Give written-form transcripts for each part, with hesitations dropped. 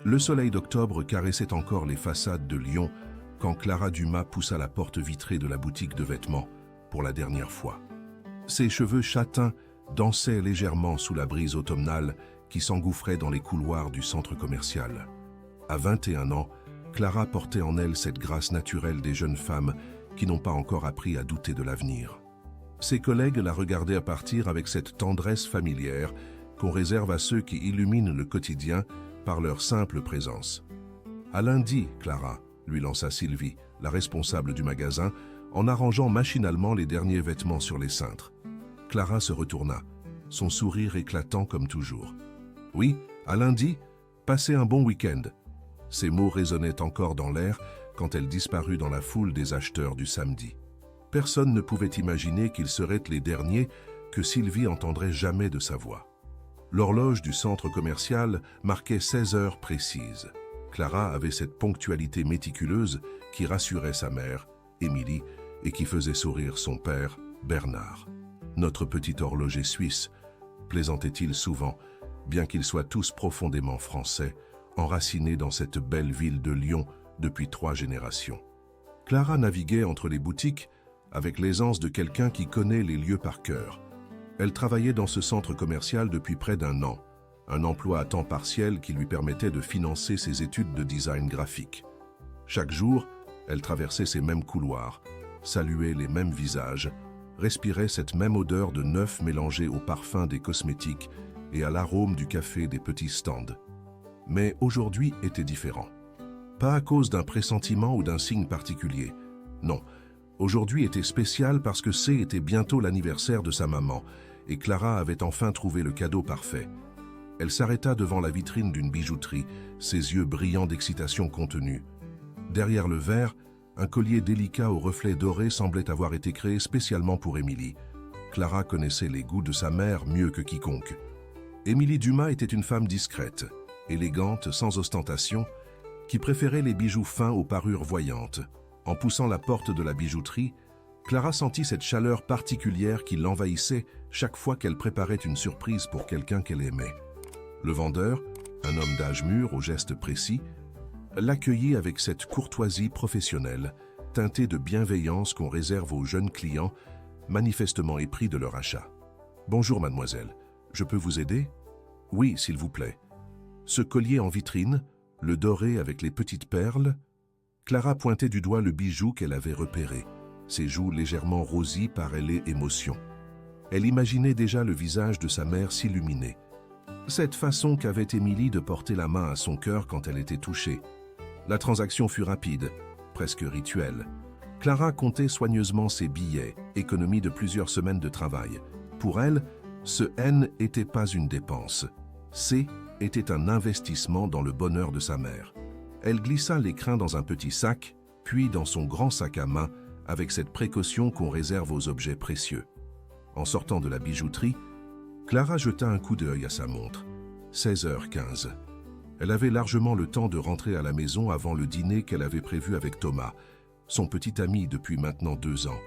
Le soleil d'octobre caressait encore les façades de Lyon quand Clara Dumas poussa la porte vitrée de la boutique de vêtements pour la dernière fois. Ses cheveux châtains dansaient légèrement sous la brise automnale qui s'engouffrait dans les couloirs du centre commercial. À 21 ans, Clara portait en elle cette grâce naturelle des jeunes femmes qui n'ont pas encore appris à douter de l'avenir. Ses collègues la regardaient partir avec cette tendresse familière qu'on réserve à ceux qui illuminent le quotidien par leur simple présence. « À lundi, Clara », lui lança Sylvie, la responsable du magasin, en arrangeant machinalement les derniers vêtements sur les cintres. Clara se retourna, son sourire éclatant comme toujours. « Oui, à lundi, passez un bon week-end. » Ces mots résonnaient encore dans l'air quand elle disparut dans la foule des acheteurs du samedi. Personne ne pouvait imaginer qu'ils seraient les derniers que Sylvie entendrait jamais de sa voix. L'horloge du centre commercial marquait 16 heures précises. Clara avait cette ponctualité méticuleuse qui rassurait sa mère, Émilie, et qui faisait sourire son père, Bernard. « Notre petit horloger suisse », plaisantait-il souvent, bien qu'ils soient tous profondément français, enracinés dans cette belle ville de Lyon depuis 3 générations. Clara naviguait entre les boutiques avec l'aisance de quelqu'un qui connaît les lieux par cœur. Elle travaillait dans ce centre commercial depuis près d'1 an, un emploi à temps partiel qui lui permettait de financer ses études de design graphique. Chaque jour, elle traversait ces mêmes couloirs, saluait les mêmes visages, respirait cette même odeur de neuf mélangée au parfum des cosmétiques et à l'arôme du café des petits stands. Mais aujourd'hui était différent. Pas à cause d'un pressentiment ou d'un signe particulier. Non, aujourd'hui était spécial parce que était bientôt l'anniversaire de sa maman et Clara avait enfin trouvé le cadeau parfait. Elle s'arrêta devant la vitrine d'une bijouterie, ses yeux brillants d'excitation contenue. Derrière le verre, un collier délicat aux reflets dorés semblait avoir été créé spécialement pour Émilie. Clara connaissait les goûts de sa mère mieux que quiconque. Émilie Dumas était une femme discrète, élégante, sans ostentation, qui préférait les bijoux fins aux parures voyantes. En poussant la porte de la bijouterie, Clara sentit cette chaleur particulière qui l'envahissait chaque fois qu'elle préparait une surprise pour quelqu'un qu'elle aimait. Le vendeur, un homme d'âge mûr au geste précis, l'accueillit avec cette courtoisie professionnelle, teintée de bienveillance qu'on réserve aux jeunes clients, manifestement épris de leur achat. « Bonjour mademoiselle, je peux vous aider ?»« Oui, s'il vous plaît. » Ce collier en vitrine, le doré avec les petites perles, Clara pointait du doigt le bijou qu'elle avait repéré, ses joues légèrement rosies par les émotions. Elle imaginait déjà le visage de sa mère s'illuminer. Cette façon qu'avait Émilie de porter la main à son cœur quand elle était touchée. La transaction fut rapide, presque rituelle. Clara comptait soigneusement ses billets, économie de plusieurs semaines de travail. Pour elle, ce N n'était pas une dépense. Était un investissement dans le bonheur de sa mère. Elle glissa l'écrin dans un petit sac, puis dans son grand sac à main, avec cette précaution qu'on réserve aux objets précieux. En sortant de la bijouterie, Clara jeta un coup d'œil à sa montre. 16h15. Elle avait largement le temps de rentrer à la maison avant le dîner qu'elle avait prévu avec Thomas, son petit ami depuis maintenant 2 ans.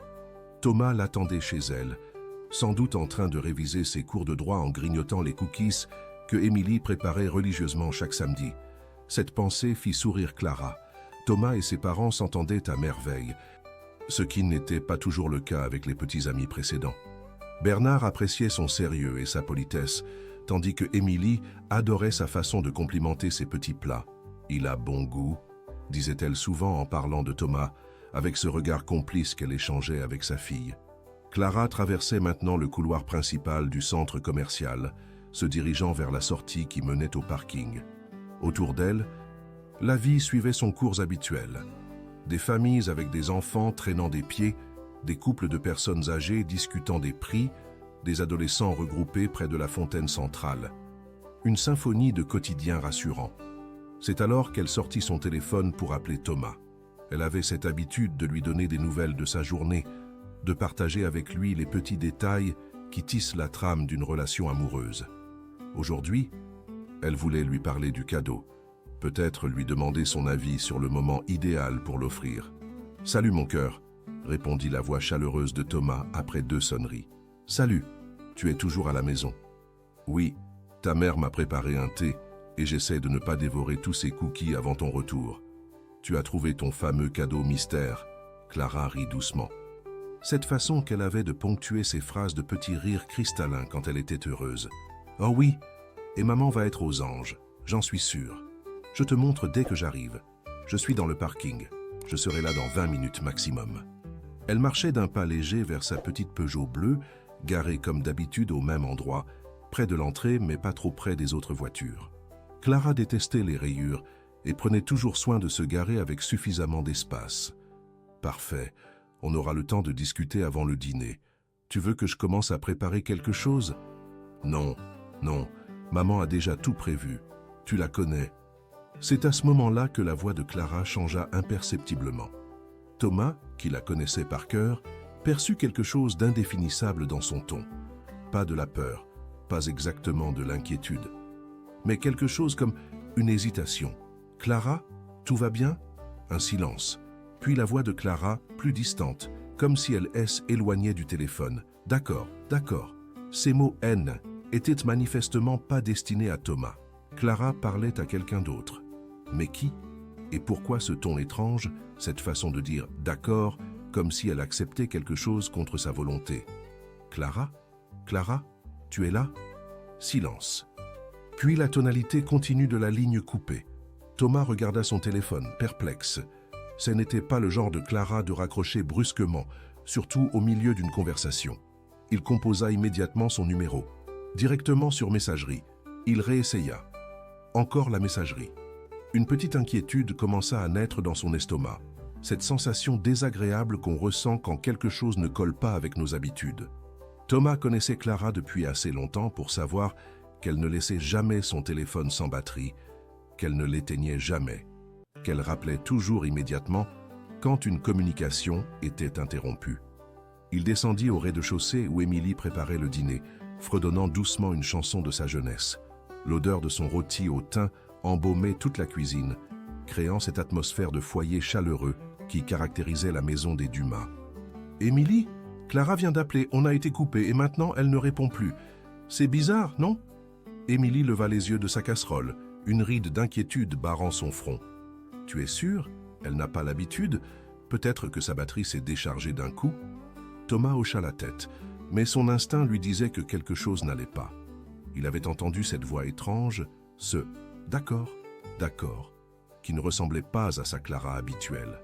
Thomas l'attendait chez elle, sans doute en train de réviser ses cours de droit en grignotant les cookies que Émilie préparait religieusement chaque samedi. Cette pensée fit sourire Clara. Thomas et ses parents s'entendaient à merveille, ce qui n'était pas toujours le cas avec les petits amis précédents. Bernard appréciait son sérieux et sa politesse, tandis que Émilie adorait sa façon de complimenter ses petits plats. « Il a bon goût », disait-elle souvent en parlant de Thomas, avec ce regard complice qu'elle échangeait avec sa fille. Clara traversait maintenant le couloir principal du centre commercial, se dirigeant vers la sortie qui menait au parking. Autour d'elle, la vie suivait son cours habituel. Des familles avec des enfants traînant des pieds, des couples de personnes âgées discutant des prix, des adolescents regroupés près de la fontaine centrale. Une symphonie de quotidiens rassurants. C'est alors qu'elle sortit son téléphone pour appeler Thomas. Elle avait cette habitude de lui donner des nouvelles de sa journée, de partager avec lui les petits détails qui tissent la trame d'une relation amoureuse. Aujourd'hui, elle voulait lui parler du cadeau, peut-être lui demander son avis sur le moment idéal pour l'offrir. « Salut mon cœur », répondit la voix chaleureuse de Thomas après 2 sonneries. « Salut, tu es toujours à la maison ?»« Oui, ta mère m'a préparé un thé et j'essaie de ne pas dévorer tous ces cookies avant ton retour. Tu as trouvé ton fameux cadeau mystère. Clara rit doucement. Cette façon qu'elle avait de ponctuer ses phrases de petits rires cristallins quand elle était heureuse. Oh oui, et maman va être aux anges, j'en suis sûr. Je te montre dès que j'arrive. Je suis dans le parking. Je serai là dans 20 minutes maximum. Elle marchait d'un pas léger vers sa petite Peugeot bleue, garée comme d'habitude au même endroit, près de l'entrée mais pas trop près des autres voitures. Clara détestait les rayures et prenait toujours soin de se garer avec suffisamment d'espace. Parfait, on aura le temps de discuter avant le dîner. Tu veux que je commence à préparer quelque chose? Non, non, maman a déjà tout prévu. Tu la connais. C'est à ce moment-là que la voix de Clara changea imperceptiblement. Thomas, qui la connaissait par cœur, perçut quelque chose d'indéfinissable dans son ton. Pas de la peur, pas exactement de l'inquiétude, mais quelque chose comme une hésitation. « Clara, tout va bien ?» Un silence. Puis la voix de Clara, plus distante, comme si elle s'éloignait du téléphone. « D'accord, d'accord. » Ces mots « N » étaient manifestement pas destinés à Thomas. Clara parlait à quelqu'un d'autre. Mais qui? Et pourquoi ce ton étrange, cette façon de dire « d'accord » comme si elle acceptait quelque chose contre sa volonté? Clara? Clara? Tu es là? Silence. Puis la tonalité continue de la ligne coupée. Thomas regarda son téléphone, perplexe. Ce n'était pas le genre de Clara de raccrocher brusquement, surtout au milieu d'une conversation. Il composa immédiatement son numéro. Directement sur messagerie. Il réessaya. Encore la messagerie. Une petite inquiétude commença à naître dans son estomac. Cette sensation désagréable qu'on ressent quand quelque chose ne colle pas avec nos habitudes. Thomas connaissait Clara depuis assez longtemps pour savoir qu'elle ne laissait jamais son téléphone sans batterie, qu'elle ne l'éteignait jamais, qu'elle rappelait toujours immédiatement quand une communication était interrompue. Il descendit au rez-de-chaussée où Émilie préparait le dîner, fredonnant doucement une chanson de sa jeunesse. L'odeur de son rôti au thym embaumait toute la cuisine, créant cette atmosphère de foyer chaleureux qui caractérisait la maison des Dumas. « Émilie, Clara vient d'appeler, on a été coupé et maintenant elle ne répond plus. C'est bizarre, non ?» Émilie leva les yeux de sa casserole, une ride d'inquiétude barrant son front. « Tu es sûr? Elle n'a pas l'habitude? Peut-être que sa batterie s'est déchargée d'un coup ?» Thomas hocha la tête, mais son instinct lui disait que quelque chose n'allait pas. Il avait entendu cette voix étrange, ce « d'accord, d'accord », qui ne ressemblait pas à sa Clara habituelle.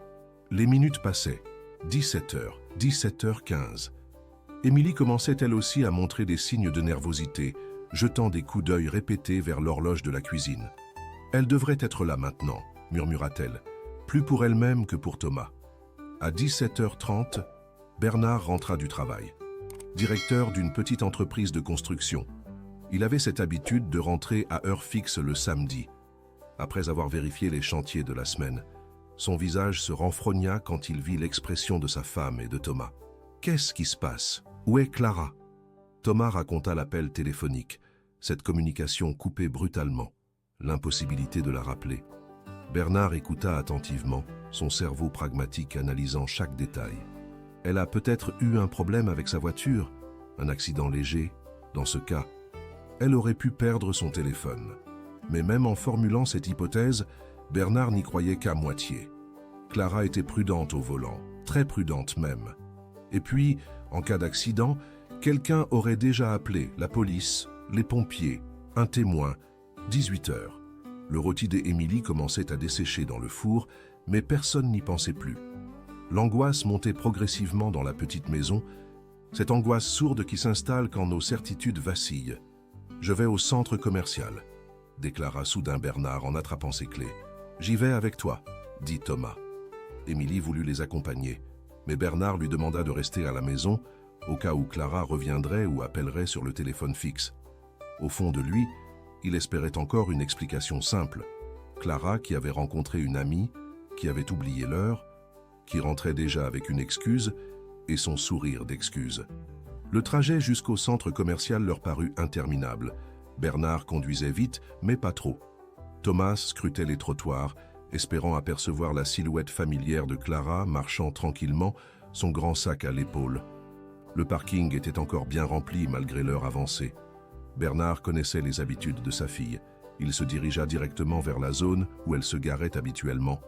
Les minutes passaient. 17h, 17h15. Émilie commençait elle aussi à montrer des signes de nervosité, jetant des coups d'œil répétés vers l'horloge de la cuisine. « Elle devrait être là maintenant », murmura-t-elle, plus pour elle-même que pour Thomas. À 17h30, Bernard rentra du travail. Directeur d'une petite entreprise de construction. Il avait cette habitude de rentrer à heure fixe le samedi. Après avoir vérifié les chantiers de la semaine, son visage se renfrogna quand il vit l'expression de sa femme et de Thomas. « Qu'est-ce qui se passe? Où est Clara ?» Thomas raconta l'appel téléphonique, cette communication coupée brutalement, l'impossibilité de la rappeler. Bernard écouta attentivement, son cerveau pragmatique analysant chaque détail. Elle a peut-être eu un problème avec sa voiture, un accident léger. Dans ce cas, elle aurait pu perdre son téléphone. Mais même en formulant cette hypothèse, Bernard n'y croyait qu'à moitié. Clara était prudente au volant, très prudente même. Et puis, en cas d'accident, quelqu'un aurait déjà appelé la police, les pompiers, un témoin. 18 heures. Le rôti d'Émilie commençait à dessécher dans le four, mais personne n'y pensait plus. L'angoisse montait progressivement dans la petite maison, cette angoisse sourde qui s'installe quand nos certitudes vacillent. « Je vais au centre commercial », déclara soudain Bernard en attrapant ses clés. « J'y vais avec toi », dit Thomas. Émilie voulut les accompagner, mais Bernard lui demanda de rester à la maison au cas où Clara reviendrait ou appellerait sur le téléphone fixe. Au fond de lui, il espérait encore une explication simple. Clara, qui avait rencontré une amie, qui avait oublié l'heure, qui rentrait déjà avec une excuse et son sourire d'excuse. Le trajet jusqu'au centre commercial leur parut interminable. Bernard conduisait vite, mais pas trop. Thomas scrutait les trottoirs, espérant apercevoir la silhouette familière de Clara marchant tranquillement, son grand sac à l'épaule. Le parking était encore bien rempli malgré l'heure avancée. Bernard connaissait les habitudes de sa fille. Il se dirigea directement vers la zone où elle se garait habituellement.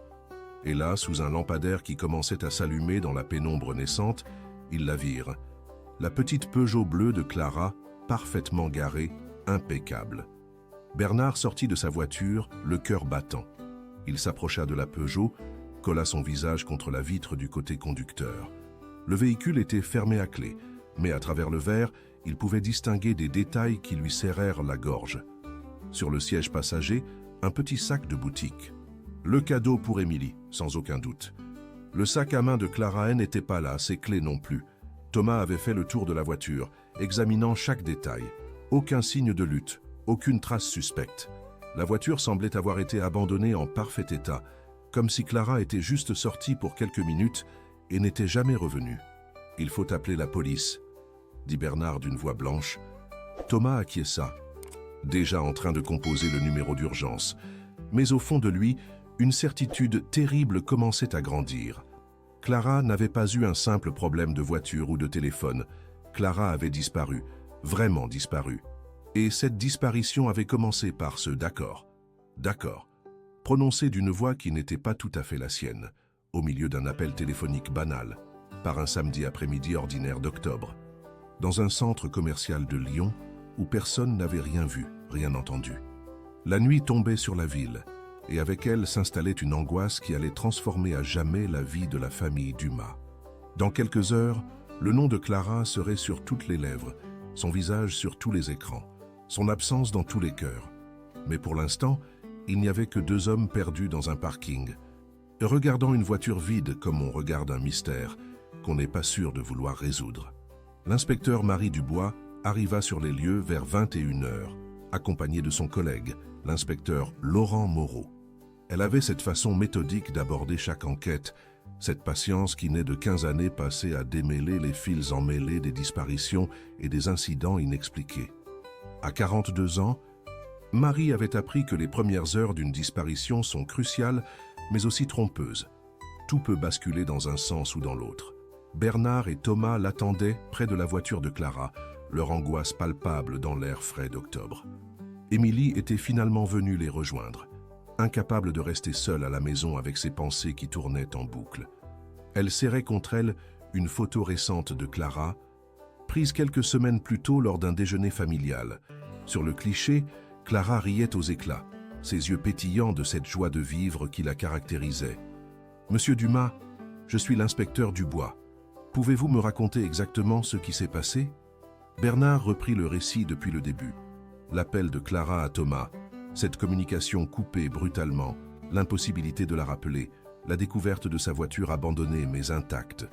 Et là, sous un lampadaire qui commençait à s'allumer dans la pénombre naissante, ils la virent. La petite Peugeot bleue de Clara, parfaitement garée, impeccable. Bernard sortit de sa voiture, le cœur battant. Il s'approcha de la Peugeot, colla son visage contre la vitre du côté conducteur. Le véhicule était fermé à clé, mais à travers le verre, il pouvait distinguer des détails qui lui serrèrent la gorge. Sur le siège passager, un petit sac de boutique. Le cadeau pour Émilie, sans aucun doute. Le sac à main de Clara n'était pas là, ses clés non plus. Thomas avait fait le tour de la voiture, examinant chaque détail. Aucun signe de lutte, aucune trace suspecte. La voiture semblait avoir été abandonnée en parfait état, comme si Clara était juste sortie pour quelques minutes et n'était jamais revenue. « Il faut appeler la police », dit Bernard d'une voix blanche. Thomas acquiesça, déjà en train de composer le numéro d'urgence. Mais au fond de lui, une certitude terrible commençait à grandir. Clara n'avait pas eu un simple problème de voiture ou de téléphone. Clara avait disparu, vraiment disparu. Et cette disparition avait commencé par ce « d'accord », prononcé d'une voix qui n'était pas tout à fait la sienne, au milieu d'un appel téléphonique banal, par un samedi après-midi ordinaire d'octobre, dans un centre commercial de Lyon où personne n'avait rien vu, rien entendu. La nuit tombait sur la ville, et avec elle s'installait une angoisse qui allait transformer à jamais la vie de la famille Dumas. Dans quelques heures, le nom de Clara serait sur toutes les lèvres, son visage sur tous les écrans, son absence dans tous les cœurs. Mais pour l'instant, il n'y avait que deux hommes perdus dans un parking, regardant une voiture vide comme on regarde un mystère qu'on n'est pas sûr de vouloir résoudre. L'inspecteur Marie Dubois arriva sur les lieux vers 21h, accompagné de son collègue, l'inspecteur Laurent Moreau. Elle avait cette façon méthodique d'aborder chaque enquête, cette patience qui naît de 15 années passées à démêler les fils emmêlés des disparitions et des incidents inexpliqués. À 42 ans, Marie avait appris que les premières heures d'une disparition sont cruciales, mais aussi trompeuses. Tout peut basculer dans un sens ou dans l'autre. Bernard et Thomas l'attendaient près de la voiture de Clara, leur angoisse palpable dans l'air frais d'octobre. Émilie était finalement venue les rejoindre, incapable de rester seule à la maison avec ses pensées qui tournaient en boucle. Elle serrait contre elle une photo récente de Clara, prise quelques semaines plus tôt lors d'un déjeuner familial. Sur le cliché, Clara riait aux éclats, ses yeux pétillants de cette joie de vivre qui la caractérisait. « Monsieur Dumas, je suis l'inspecteur Dubois. Pouvez-vous me raconter exactement ce qui s'est passé ?» Bernard reprit le récit depuis le début. L'appel de Clara à Thomas, cette communication coupée brutalement, l'impossibilité de la rappeler, la découverte de sa voiture abandonnée mais intacte.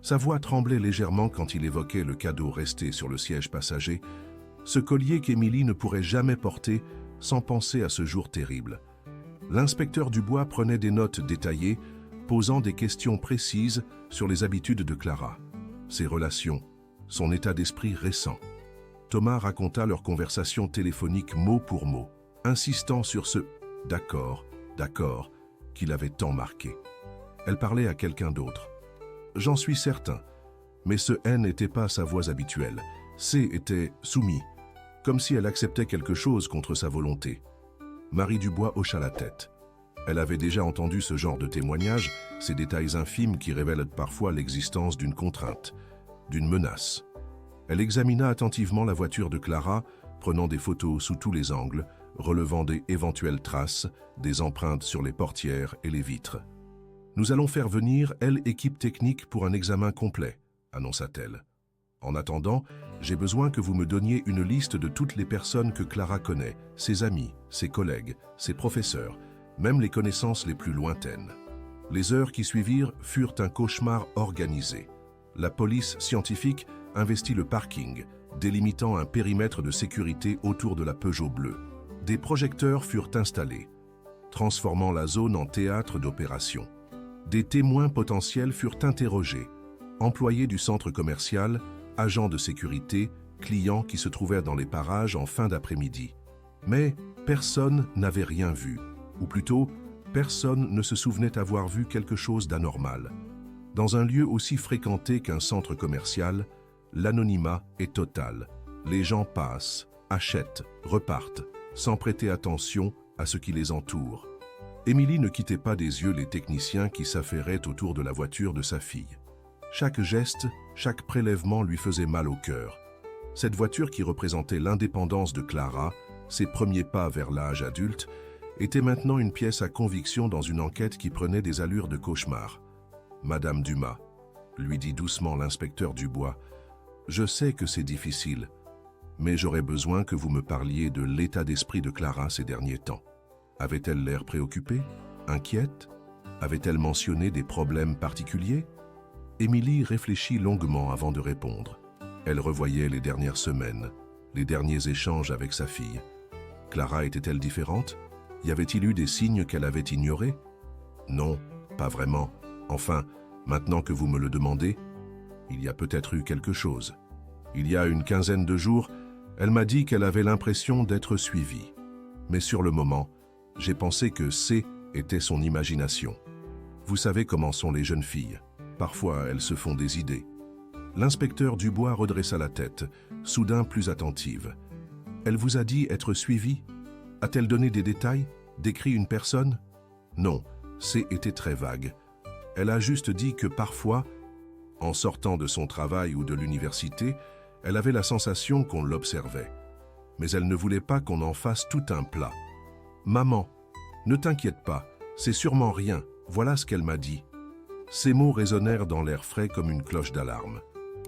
Sa voix tremblait légèrement quand il évoquait le cadeau resté sur le siège passager, ce collier qu'Émilie ne pourrait jamais porter sans penser à ce jour terrible. L'inspecteur Dubois prenait des notes détaillées, posant des questions précises sur les habitudes de Clara, ses relations, son état d'esprit récent. Thomas raconta leur conversation téléphonique mot pour mot, insistant sur ce « d'accord » qui l'avait tant marqué. Elle parlait à quelqu'un d'autre. J'en suis certain, mais ce « N » n'était pas sa voix habituelle. C était soumis, comme si elle acceptait quelque chose contre sa volonté. Marie Dubois hocha la tête. Elle avait déjà entendu ce genre de témoignages, ces détails infimes qui révèlent parfois l'existence d'une contrainte, d'une menace. Elle examina attentivement la voiture de Clara, prenant des photos sous tous les angles, relevant des éventuelles traces, des empreintes sur les portières et les vitres. « Nous allons faire venir, équipe technique pour un examen complet », annonça-t-elle. « En attendant, j'ai besoin que vous me donniez une liste de toutes les personnes que Clara connaît, ses amis, ses collègues, ses professeurs, même les connaissances les plus lointaines. » Les heures qui suivirent furent un cauchemar organisé. La police scientifique investit le parking, délimitant un périmètre de sécurité autour de la Peugeot bleue. Des projecteurs furent installés, transformant la zone en théâtre d'opération. Des témoins potentiels furent interrogés, employés du centre commercial, agents de sécurité, clients qui se trouvaient dans les parages en fin d'après-midi. Mais personne n'avait rien vu, ou plutôt, personne ne se souvenait avoir vu quelque chose d'anormal. Dans un lieu aussi fréquenté qu'un centre commercial, l'anonymat est total. Les gens passent, achètent, repartent, sans prêter attention à ce qui les entoure. Émilie ne quittait pas des yeux les techniciens qui s'affairaient autour de la voiture de sa fille. Chaque geste, chaque prélèvement lui faisait mal au cœur. Cette voiture qui représentait l'indépendance de Clara, ses premiers pas vers l'âge adulte, était maintenant une pièce à conviction dans une enquête qui prenait des allures de cauchemar. « Madame Dumas », lui dit doucement l'inspecteur Dubois, « je sais que c'est difficile, mais j'aurais besoin que vous me parliez de l'état d'esprit de Clara ces derniers temps. Avait-elle l'air préoccupée? Inquiète? Avait-elle mentionné des problèmes particuliers ?» Émilie réfléchit longuement avant de répondre. Elle revoyait les dernières semaines, les derniers échanges avec sa fille. Clara était-elle différente? Y avait-il eu des signes qu'elle avait ignorés? Non, pas vraiment. Enfin, maintenant que vous me le demandez, il y a peut-être eu quelque chose. Il y a une quinzaine de jours, elle m'a dit qu'elle avait l'impression d'être suivie. Mais sur le moment, j'ai pensé que C était son imagination. Vous savez comment sont les jeunes filles. Parfois, elles se font des idées. L'inspecteur Dubois redressa la tête, soudain plus attentive. Elle vous a dit être suivie? A-t-elle donné des détails? Décrit une personne? Non, C était très vague. Elle a juste dit que parfois, en sortant de son travail ou de l'université, elle avait la sensation qu'on l'observait. Mais elle ne voulait pas qu'on en fasse tout un plat. « Maman, ne t'inquiète pas, c'est sûrement rien, voilà ce qu'elle m'a dit. » Ces mots résonnèrent dans l'air frais comme une cloche d'alarme.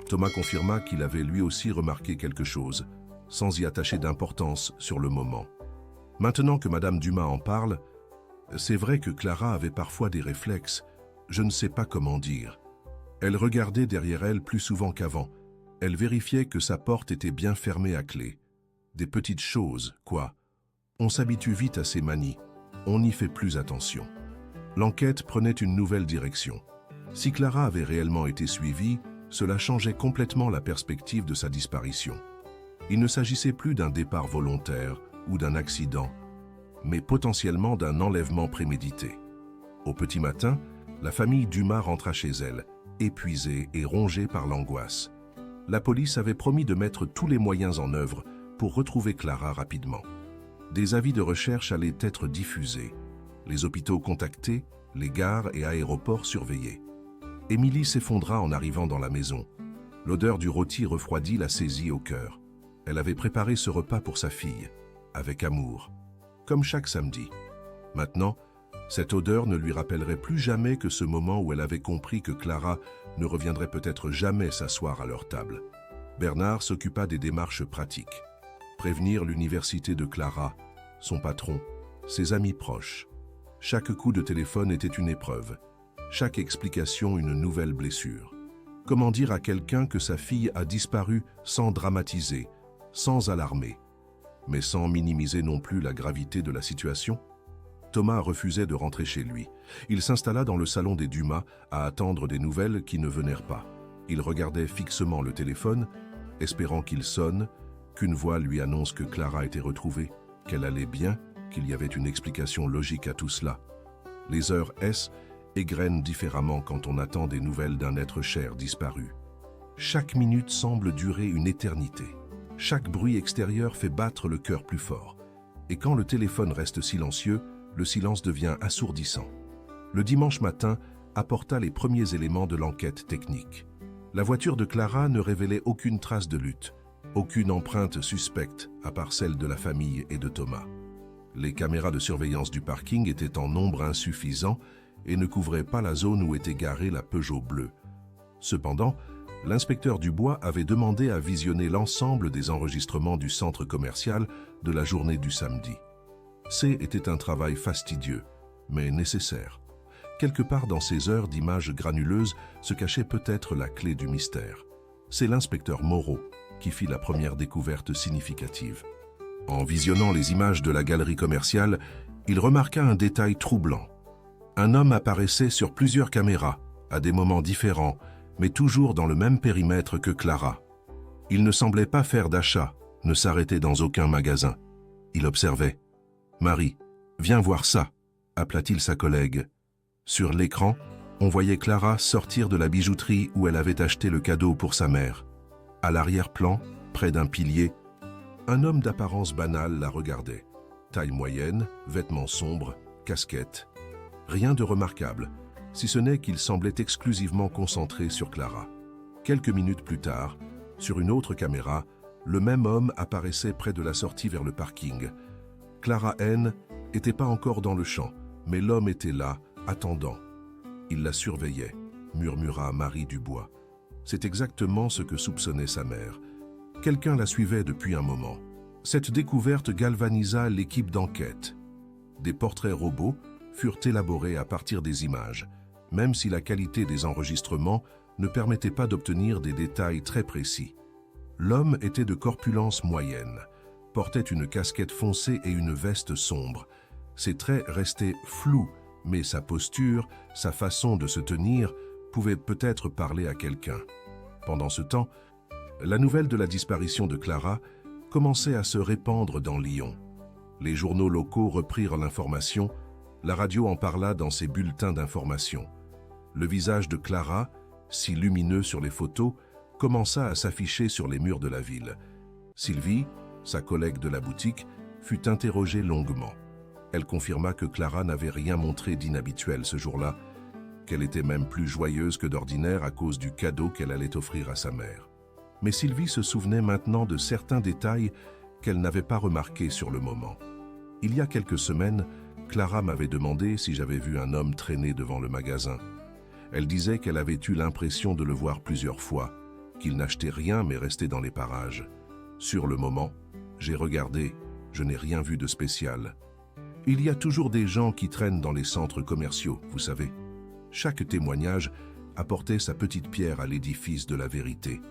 Thomas confirma qu'il avait lui aussi remarqué quelque chose, sans y attacher d'importance sur le moment. Maintenant que Madame Dumas en parle, c'est vrai que Clara avait parfois des réflexes, je ne sais pas comment dire. Elle regardait derrière elle plus souvent qu'avant. Elle vérifiait que sa porte était bien fermée à clé. Des petites choses, quoi. On s'habitue vite à ces manies. On n'y fait plus attention. L'enquête prenait une nouvelle direction. Si Clara avait réellement été suivie, cela changeait complètement la perspective de sa disparition. Il ne s'agissait plus d'un départ volontaire ou d'un accident, mais potentiellement d'un enlèvement prémédité. Au petit matin, la famille Dumas rentra chez elle, épuisée et rongée par l'angoisse. La police avait promis de mettre tous les moyens en œuvre pour retrouver Clara rapidement. Des avis de recherche allaient être diffusés, les hôpitaux contactés, les gares et aéroports surveillés. Émilie s'effondra en arrivant dans la maison. L'odeur du rôti refroidi la saisit au cœur. Elle avait préparé ce repas pour sa fille, avec amour, comme chaque samedi. Maintenant, cette odeur ne lui rappellerait plus jamais que ce moment où elle avait compris que Clara ne reviendrait peut-être jamais s'asseoir à leur table. Bernard s'occupa des démarches pratiques. Prévenir l'université de Clara, son patron, ses amis proches. Chaque coup de téléphone était une épreuve. Chaque explication une nouvelle blessure. Comment dire à quelqu'un que sa fille a disparu sans dramatiser, sans alarmer, mais sans minimiser non plus la gravité de la situation? Thomas refusait de rentrer chez lui. Il s'installa dans le salon des Dumas à attendre des nouvelles qui ne vinrent pas. Il regardait fixement le téléphone, espérant qu'il sonne, qu'une voix lui annonce que Clara était retrouvée, qu'elle allait bien, qu'il y avait une explication logique à tout cela. Les heures égrènent différemment quand on attend des nouvelles d'un être cher disparu. Chaque minute semble durer une éternité. Chaque bruit extérieur fait battre le cœur plus fort. Et quand le téléphone reste silencieux, le silence devient assourdissant. Le dimanche matin apporta les premiers éléments de l'enquête technique. La voiture de Clara ne révélait aucune trace de lutte, aucune empreinte suspecte à part celle de la famille et de Thomas. Les caméras de surveillance du parking étaient en nombre insuffisant et ne couvraient pas la zone où était garée la Peugeot bleue. Cependant, l'inspecteur Dubois avait demandé à visionner l'ensemble des enregistrements du centre commercial de la journée du samedi. C'était un travail fastidieux, mais nécessaire. Quelque part dans ces heures d'images granuleuses se cachait peut-être la clé du mystère. C'est l'inspecteur Moreau qui fit la première découverte significative. En visionnant les images de la galerie commerciale, il remarqua un détail troublant. Un homme apparaissait sur plusieurs caméras, à des moments différents, mais toujours dans le même périmètre que Clara. Il ne semblait pas faire d'achat, ne s'arrêter dans aucun magasin. Il observait. « Marie, viens voir ça », appela-t-il sa collègue. Sur l'écran, on voyait Clara sortir de la bijouterie où elle avait acheté le cadeau pour sa mère. À l'arrière-plan, près d'un pilier, un homme d'apparence banale la regardait. taille moyenne, vêtements sombres, casquette. Rien de remarquable, si ce n'est qu'il semblait exclusivement concentré sur Clara. Quelques minutes plus tard, sur une autre caméra, le même homme apparaissait près de la sortie vers le parking. Clara N n'était pas encore dans le champ, mais l'homme était là, attendant. Il la surveillait, murmura Marie Dubois. C'est exactement ce que soupçonnait sa mère. Quelqu'un la suivait depuis un moment. Cette découverte galvanisa l'équipe d'enquête. Des portraits robots furent élaborés à partir des images, même si la qualité des enregistrements ne permettait pas d'obtenir des détails très précis. L'homme était de corpulence moyenne, portait une casquette foncée et une veste sombre. Ses traits restaient flous, mais sa posture, sa façon de se tenir, pouvait peut-être parler à quelqu'un. Pendant ce temps, la nouvelle de la disparition de Clara commençait à se répandre dans Lyon. Les journaux locaux reprirent l'information, la radio en parla dans ses bulletins d'information. Le visage de Clara, si lumineux sur les photos, commença à s'afficher sur les murs de la ville. Sylvie, sa collègue de la boutique, fut interrogée longuement. Elle confirma que Clara n'avait rien montré d'inhabituel ce jour-là, qu'elle était même plus joyeuse que d'ordinaire à cause du cadeau qu'elle allait offrir à sa mère. Mais Sylvie se souvenait maintenant de certains détails qu'elle n'avait pas remarqués sur le moment. Il y a quelques semaines, Clara m'avait demandé si j'avais vu un homme traîner devant le magasin. Elle disait qu'elle avait eu l'impression de le voir plusieurs fois, qu'il n'achetait rien mais restait dans les parages. Sur le moment, j'ai regardé, je n'ai rien vu de spécial. Il y a toujours des gens qui traînent dans les centres commerciaux, vous savez. Chaque témoignage apportait sa petite pierre à l'édifice de la vérité.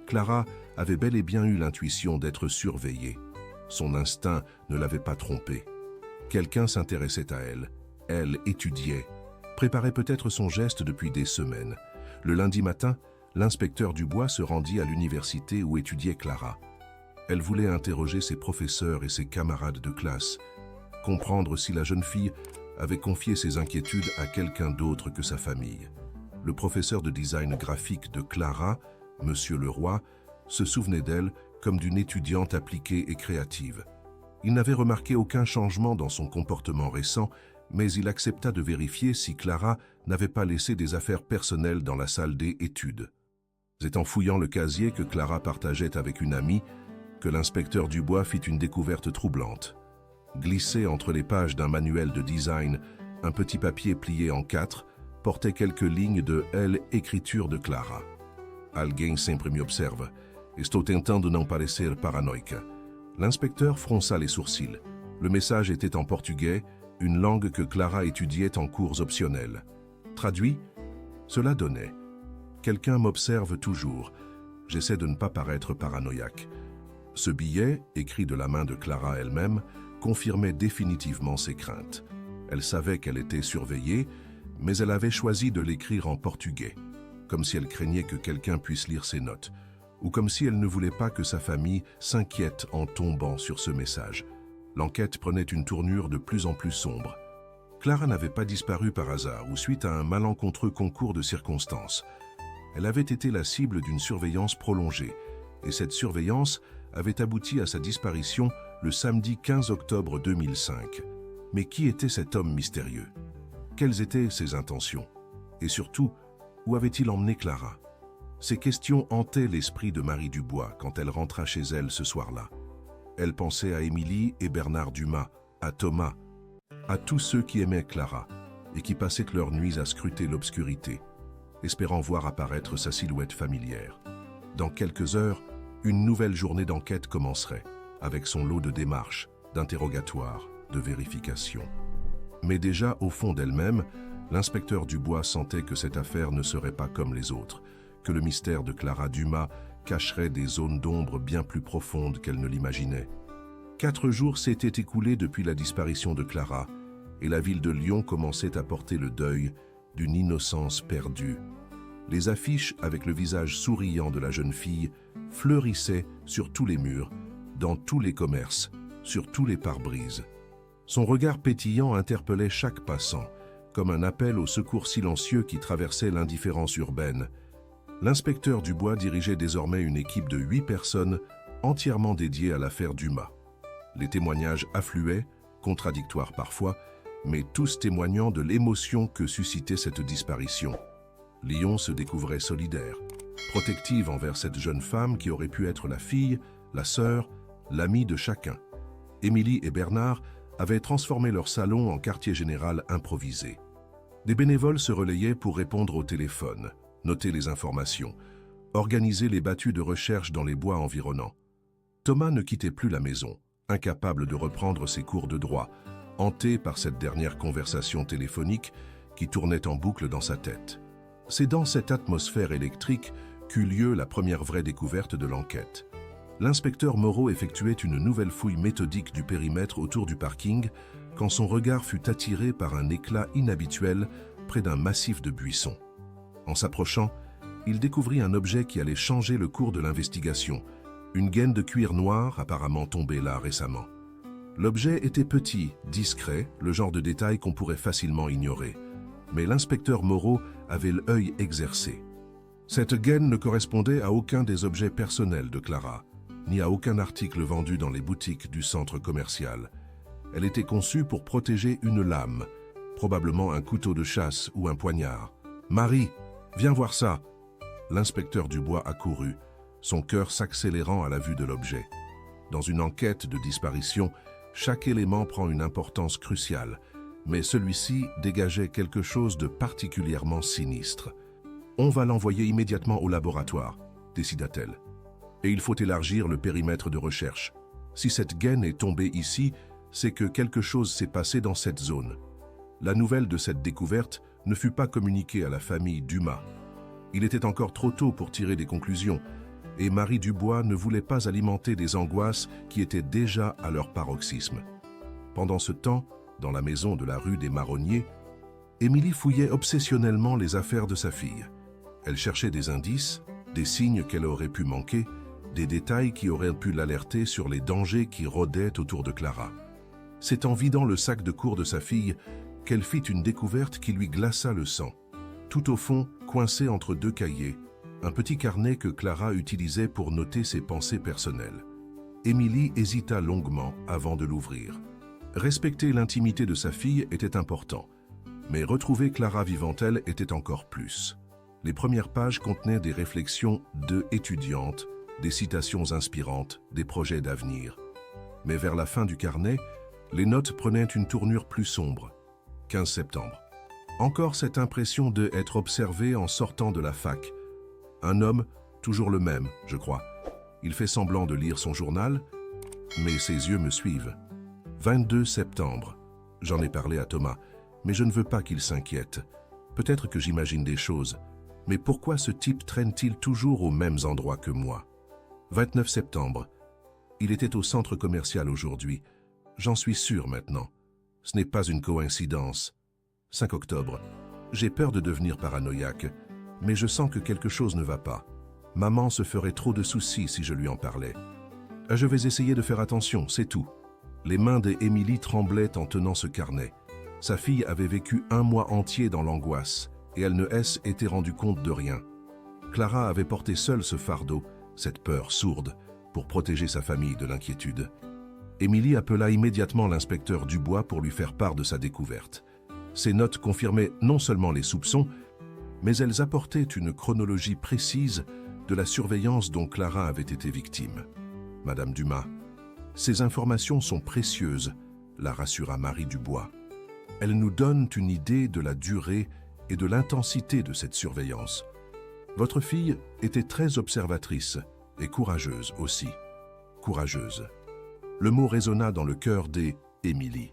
Clara avait bel et bien eu l'intuition d'être surveillée. Son instinct ne l'avait pas trompée. Quelqu'un s'intéressait à elle. Elle étudiait, préparait peut-être son geste depuis des semaines. Le lundi matin, l'inspecteur Dubois se rendit à l'université où étudiait Clara. Elle voulait interroger ses professeurs et ses camarades de classe, comprendre si la jeune fille avait confié ses inquiétudes à quelqu'un d'autre que sa famille. Le professeur de design graphique de Clara, Monsieur Leroy, se souvenait d'elle comme d'une étudiante appliquée et créative. Il n'avait remarqué aucun changement dans son comportement récent, mais il accepta de vérifier si Clara n'avait pas laissé des affaires personnelles dans la salle des études. C'est en fouillant le casier que Clara partageait avec une amie que l'inspecteur Dubois fit une découverte troublante. Glissé entre les pages d'un manuel de design, un petit papier plié en 4 portait quelques lignes de l'écriture de Clara. Alguém sempre me observa. Estou tentando não parecer paranoica. L'inspecteur fronça les sourcils. Le message était en portugais, une langue que Clara étudiait en cours optionnels. Traduit, cela donnait « Quelqu'un m'observe toujours. J'essaie de ne pas paraître paranoïaque. » Ce billet, écrit de la main de Clara elle-même, confirmait définitivement ses craintes. Elle savait qu'elle était surveillée, mais elle avait choisi de l'écrire en portugais, comme si elle craignait que quelqu'un puisse lire ses notes, ou comme si elle ne voulait pas que sa famille s'inquiète en tombant sur ce message. L'enquête prenait une tournure de plus en plus sombre. Clara n'avait pas disparu par hasard ou suite à un malencontreux concours de circonstances. Elle avait été la cible d'une surveillance prolongée, et cette surveillance avait abouti à sa disparition le samedi 15 octobre 2005. Mais qui était cet homme mystérieux? Quelles étaient ses intentions? Et surtout, où avait-il emmené Clara? Ces questions hantaient l'esprit de Marie Dubois quand elle rentra chez elle ce soir-là. Elle pensait à Émilie et Bernard Dumas, à Thomas, à tous ceux qui aimaient Clara et qui passaient leurs nuits à scruter l'obscurité, espérant voir apparaître sa silhouette familière. Dans quelques heures, une nouvelle journée d'enquête commencerait, avec son lot de démarches, d'interrogatoires, de vérifications. Mais déjà, au fond d'elle-même, l'inspecteur Dubois sentait que cette affaire ne serait pas comme les autres, que le mystère de Clara Dumas cacherait des zones d'ombre bien plus profondes qu'elle ne l'imaginait. 4 jours s'étaient écoulés depuis la disparition de Clara, et la ville de Lyon commençait à porter le deuil d'une innocence perdue. Les affiches avec le visage souriant de la jeune fille fleurissaient sur tous les murs, dans tous les commerces, sur tous les pare-brises. Son regard pétillant interpellait chaque passant, comme un appel au secours silencieux qui traversait l'indifférence urbaine. L'inspecteur Dubois dirigeait désormais une équipe de 8 personnes entièrement dédiées à l'affaire Dumas. Les témoignages affluaient, contradictoires parfois, mais tous témoignant de l'émotion que suscitait cette disparition. Lyon se découvrait solidaire, protective envers cette jeune femme qui aurait pu être la fille, la sœur, l'amie de chacun. Émilie et Bernard avaient transformé leur salon en quartier général improvisé. Des bénévoles se relayaient pour répondre au téléphone, noter les informations, organiser les battues de recherche dans les bois environnants. Thomas ne quittait plus la maison, incapable de reprendre ses cours de droit, hanté par cette dernière conversation téléphonique qui tournait en boucle dans sa tête. C'est dans cette atmosphère électrique qu'eut lieu la première vraie découverte de l'enquête. L'inspecteur Moreau effectuait une nouvelle fouille méthodique du périmètre autour du parking quand son regard fut attiré par un éclat inhabituel près d'un massif de buissons. En s'approchant, il découvrit un objet qui allait changer le cours de l'investigation, une gaine de cuir noir apparemment tombée là récemment. L'objet était petit, discret, le genre de détail qu'on pourrait facilement ignorer. Mais l'inspecteur Moreau avait l'œil exercé. Cette gaine ne correspondait à aucun des objets personnels de Clara, ni à aucun article vendu dans les boutiques du centre commercial. Elle était conçue pour protéger une lame, probablement un couteau de chasse ou un poignard. « Marie, viens voir ça !» L'inspecteur Dubois accourut, son cœur s'accélérant à la vue de l'objet. Dans une enquête de disparition, chaque élément prend une importance cruciale, mais celui-ci dégageait quelque chose de particulièrement sinistre. « On va l'envoyer immédiatement au laboratoire », décida-t-elle. « Et il faut élargir le périmètre de recherche. Si cette gaine est tombée ici, c'est que quelque chose s'est passé dans cette zone. » La nouvelle de cette découverte ne fut pas communiquée à la famille Dumas. Il était encore trop tôt pour tirer des conclusions, et Marie Dubois ne voulait pas alimenter des angoisses qui étaient déjà à leur paroxysme. Pendant ce temps, dans la maison de la rue des Marronniers, Émilie fouillait obsessionnellement les affaires de sa fille. Elle cherchait des indices, des signes qu'elle aurait pu manquer, des détails qui auraient pu l'alerter sur les dangers qui rôdaient autour de Clara. C'est en vidant le sac de cours de sa fille qu'elle fit une découverte qui lui glaça le sang. Tout au fond, coincé entre deux cahiers, un petit carnet que Clara utilisait pour noter ses pensées personnelles. Émilie hésita longuement avant de l'ouvrir. Respecter l'intimité de sa fille était important, mais retrouver Clara vivante-elle était encore plus. Les premières pages contenaient des réflexions d'étudiantes, des citations inspirantes, des projets d'avenir. Mais vers la fin du carnet, les notes prenaient une tournure plus sombre. 15 septembre. Encore cette impression de être observé en sortant de la fac. Un homme, toujours le même, je crois. Il fait semblant de lire son journal, mais ses yeux me suivent. 22 septembre. J'en ai parlé à Thomas, mais je ne veux pas qu'il s'inquiète. Peut-être que j'imagine des choses, mais pourquoi ce type traîne-t-il toujours aux mêmes endroits que moi? 29 septembre. Il était au centre commercial aujourd'hui. J'en suis sûr maintenant. Ce n'est pas une coïncidence. 5 octobre. J'ai peur de devenir paranoïaque, mais je sens que quelque chose ne va pas. Maman se ferait trop de soucis si je lui en parlais. Je vais essayer de faire attention, c'est tout. Les mains d'Émilie tremblaient en tenant ce carnet. Sa fille avait vécu un mois entier dans l'angoisse, et elle ne s'était rendue compte de rien. Clara avait porté seule ce fardeau, cette peur sourde, pour protéger sa famille de l'inquiétude. Émilie appela immédiatement l'inspecteur Dubois pour lui faire part de sa découverte. Ces notes confirmaient non seulement les soupçons, mais elles apportaient une chronologie précise de la surveillance dont Clara avait été victime. « Madame Dumas, ces informations sont précieuses », la rassura Marie Dubois. « Elles nous donnent une idée de la durée et de l'intensité de cette surveillance. Votre fille était très observatrice et courageuse aussi. Courageuse. » Le mot résonna dans le cœur d'Émilie.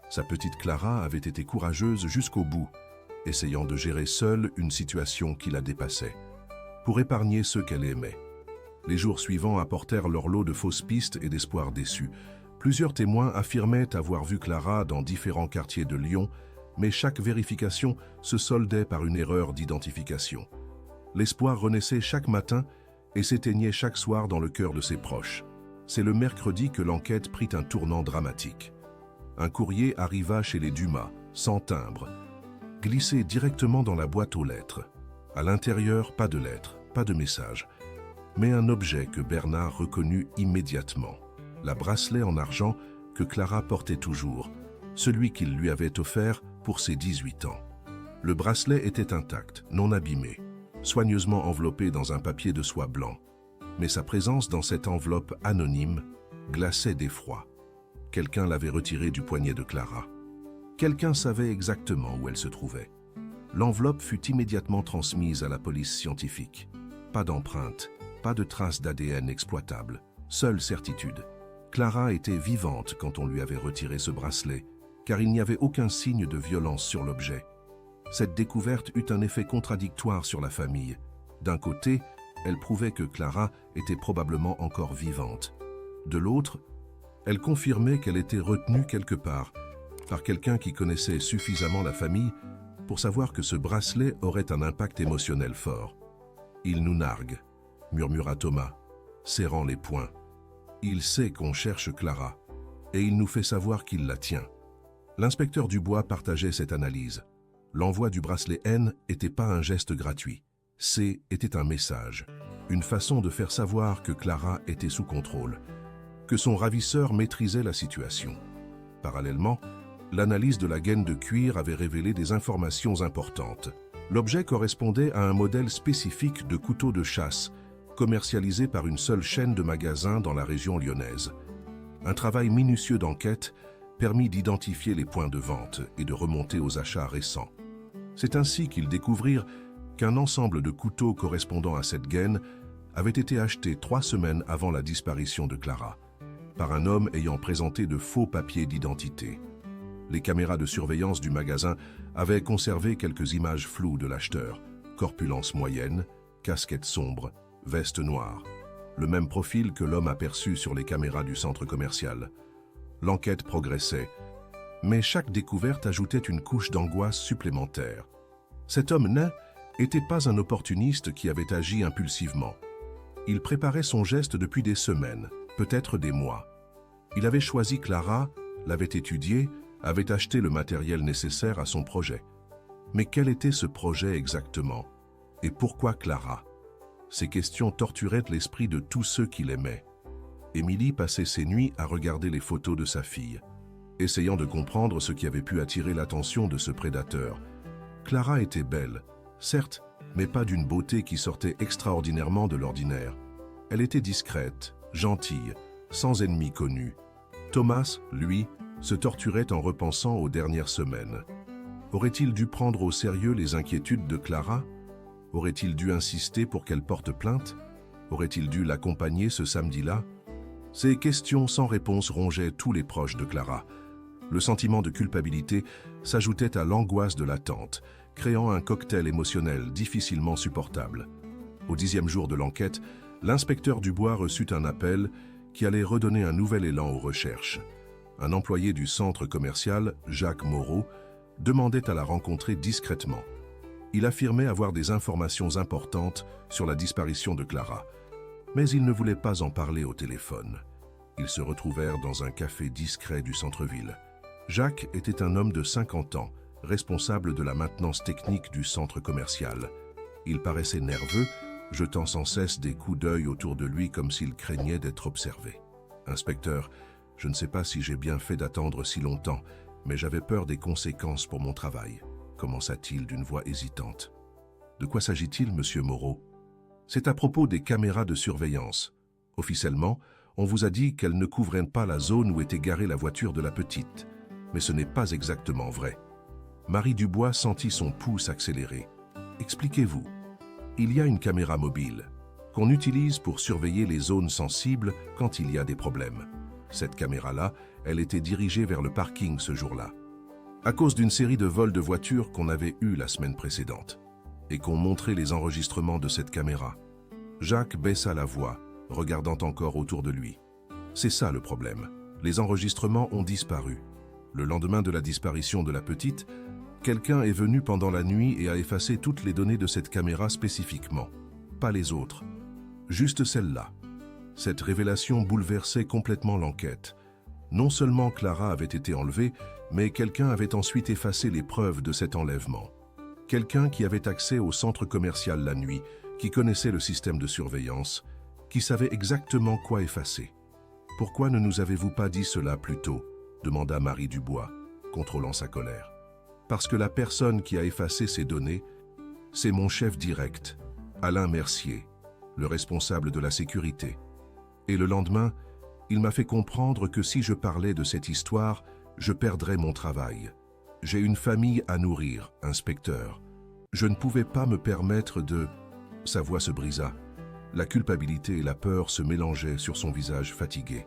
Sa petite Clara avait été courageuse jusqu'au bout, essayant de gérer seule une situation qui la dépassait, pour épargner ceux qu'elle aimait. Les jours suivants apportèrent leur lot de fausses pistes et d'espoirs déçus. Plusieurs témoins affirmaient avoir vu Clara dans différents quartiers de Lyon, mais chaque vérification se soldait par une erreur d'identification. L'espoir renaissait chaque matin et s'éteignait chaque soir dans le cœur de ses proches. C'est le mercredi que l'enquête prit un tournant dramatique. Un courrier arriva chez les Dumas, sans timbre, glissé directement dans la boîte aux lettres. À l'intérieur, pas de lettres, pas de message, mais un objet que Bernard reconnut immédiatement. La bracelet en argent que Clara portait toujours, celui qu'il lui avait offert pour ses 18 ans. Le bracelet était intact, non abîmé, soigneusement enveloppé dans un papier de soie blanc. Mais sa présence dans cette enveloppe anonyme glaçait d'effroi. Quelqu'un l'avait retiré du poignet de Clara. Quelqu'un savait exactement où elle se trouvait. L'enveloppe fut immédiatement transmise à la police scientifique. Pas d'empreinte, pas de traces d'ADN exploitables. Seule certitude. Clara était vivante quand on lui avait retiré ce bracelet, car il n'y avait aucun signe de violence sur l'objet. Cette découverte eut un effet contradictoire sur la famille. D'un côté, elle prouvait que Clara était probablement encore vivante. De l'autre, elle confirmait qu'elle était retenue quelque part, par quelqu'un qui connaissait suffisamment la famille pour savoir que ce bracelet aurait un impact émotionnel fort. « Il nous nargue », murmura Thomas, serrant les poings. « Il sait qu'on cherche Clara, et il nous fait savoir qu'il la tient. » L'inspecteur Dubois partageait cette analyse. L'envoi du bracelet N n'était pas un geste gratuit. C était un message, une façon de faire savoir que Clara était sous contrôle, que son ravisseur maîtrisait la situation. Parallèlement, l'analyse de la gaine de cuir avait révélé des informations importantes. L'objet correspondait à un modèle spécifique de couteau de chasse, commercialisé par une seule chaîne de magasins dans la région lyonnaise. Un travail minutieux d'enquête permit d'identifier les points de vente et de remonter aux achats récents. C'est ainsi qu'ils découvrirent qu'un ensemble de couteaux correspondant à cette gaine avait été acheté 3 semaines avant la disparition de Clara, par un homme ayant présenté de faux papiers d'identité. Les caméras de surveillance du magasin avaient conservé quelques images floues de l'acheteur, corpulence moyenne, casquette sombre, veste noire, le même profil que l'homme aperçu sur les caméras du centre commercial. L'enquête progressait, mais chaque découverte ajoutait une couche d'angoisse supplémentaire. Cet homme nain n'était pas un opportuniste qui avait agi impulsivement. Il préparait son geste depuis des semaines, peut-être des mois. Il avait choisi Clara, l'avait étudiée, avait acheté le matériel nécessaire à son projet. Mais quel était ce projet exactement? Et pourquoi Clara? Ces questions torturaient l'esprit de tous ceux qui l'aimaient. Émilie passait ses nuits à regarder les photos de sa fille, essayant de comprendre ce qui avait pu attirer l'attention de ce prédateur. Clara était belle, certes, mais pas d'une beauté qui sortait extraordinairement de l'ordinaire. Elle était discrète, gentille, sans ennemis connus. Thomas, lui, se torturait en repensant aux dernières semaines. Aurait-il dû prendre au sérieux les inquiétudes de Clara? Aurait-il dû insister pour qu'elle porte plainte? Aurait-il dû l'accompagner ce samedi-là? Ces questions sans réponse rongeaient tous les proches de Clara. Le sentiment de culpabilité s'ajoutait à l'angoisse de l'attente, créant un cocktail émotionnel difficilement supportable. Au 10e jour de l'enquête, l'inspecteur Dubois reçut un appel qui allait redonner un nouvel élan aux recherches. Un employé du centre commercial, Jacques Moreau, demandait à la rencontrer discrètement. Il affirmait avoir des informations importantes sur la disparition de Clara, mais il ne voulait pas en parler au téléphone. Ils se retrouvèrent dans un café discret du centre-ville. Jacques était un homme de 50 ans, responsable de la maintenance technique du centre commercial. Il paraissait nerveux, jetant sans cesse des coups d'œil autour de lui comme s'il craignait d'être observé. « Inspecteur, je ne sais pas si j'ai bien fait d'attendre si longtemps, mais j'avais peur des conséquences pour mon travail, » commença-t-il d'une voix hésitante. « De quoi s'agit-il, monsieur Moreau ?»« C'est à propos des caméras de surveillance. Officiellement, on vous a dit qu'elles ne couvraient pas la zone où était garée la voiture de la petite, mais ce n'est pas exactement vrai. » Marie Dubois sentit son pouls accélérer. « Expliquez-vous. Il y a une caméra mobile qu'on utilise pour surveiller les zones sensibles quand il y a des problèmes. Cette caméra-là, elle était dirigée vers le parking ce jour-là, à cause d'une série de vols de voitures qu'on avait eus la semaine précédente, et qu'on montrait les enregistrements de cette caméra. » Jacques baissa la voix, regardant encore autour de lui. « C'est ça le problème. Les enregistrements ont disparu. Le lendemain de la disparition de la petite, quelqu'un est venu pendant la nuit et a effacé toutes les données de cette caméra spécifiquement, pas les autres, juste celle-là. » Cette révélation bouleversait complètement l'enquête. Non seulement Clara avait été enlevée, mais quelqu'un avait ensuite effacé les preuves de cet enlèvement. Quelqu'un qui avait accès au centre commercial la nuit, qui connaissait le système de surveillance, qui savait exactement quoi effacer. « Pourquoi ne nous avez-vous pas dit cela plus tôt ?» demanda Marie Dubois, contrôlant sa colère. « Parce que la personne qui a effacé ces données, c'est mon chef direct, Alain Mercier, le responsable de la sécurité. Et le lendemain, il m'a fait comprendre que si je parlais de cette histoire, je perdrais mon travail. J'ai une famille à nourrir, inspecteur. Je ne pouvais pas me permettre de... » Sa voix se brisa. La culpabilité et la peur se mélangeaient sur son visage fatigué.